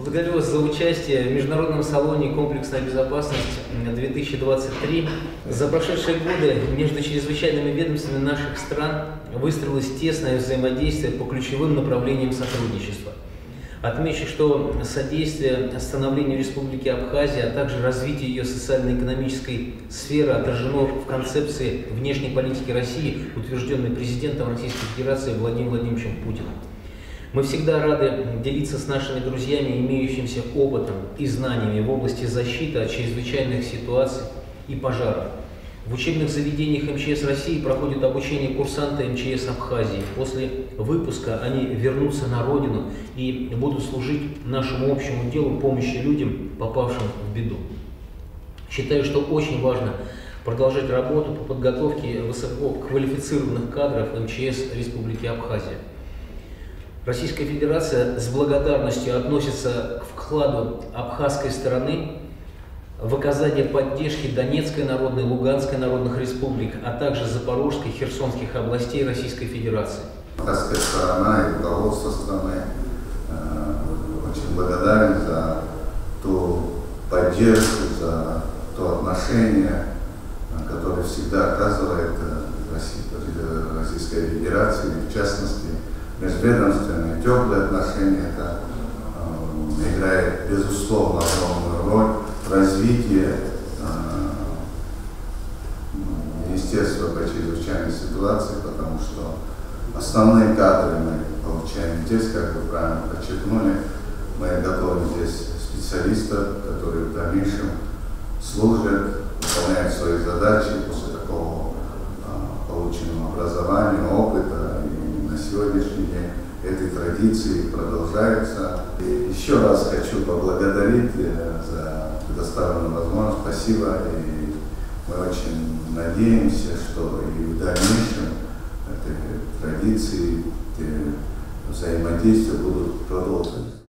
Благодарю вас за участие в Международном салоне «Комплексная безопасность 2023». За прошедшие годы между чрезвычайными ведомствами наших стран выстроилось тесное взаимодействие по ключевым направлениям сотрудничества. Отмечу, что содействие становлению Республики Абхазия, а также развитие ее социально-экономической сферы отражено в концепции внешней политики России, утвержденной президентом Российской Федерации Владимиром Владимировичем Путиным. Мы всегда рады делиться с нашими друзьями имеющимся опытом и знаниями в области защиты от чрезвычайных ситуаций и пожаров. В учебных заведениях МЧС России проходит обучение курсанта МЧС Абхазии. После выпуска они вернутся на родину и будут служить нашему общему делу помощи людям, попавшим в беду. Считаю, что очень важно продолжать работу по подготовке высококвалифицированных кадров МЧС Республики Абхазия. Российская Федерация с благодарностью относится к вкладу абхазской стороны в оказание поддержки Донецкой народной, Луганской народных республик, а также Запорожской, Херсонских областей Российской Федерации. Абхазская сторона и руководство страны очень благодарен за ту поддержку, за то отношение, которое всегда оказывает Российская Федерация, в частности, межведомственные теплые отношения. Это играет, безусловно, огромную роль в развитии Министерства по чрезвычайной ситуации, потому что основные кадры мы получаем здесь, как вы правильно подчеркнули. Мы готовим здесь специалистов, которые в дальнейшем служат, выполняют свои задачи после такого полученного образования, опыта. И на сегодняшний день этой традиции продолжается. И еще раз хочу поблагодарить за предоставленную возможность. Спасибо. И мы очень надеемся, что и в дальнейшем эти традиции, эти взаимодействия будут продолжены.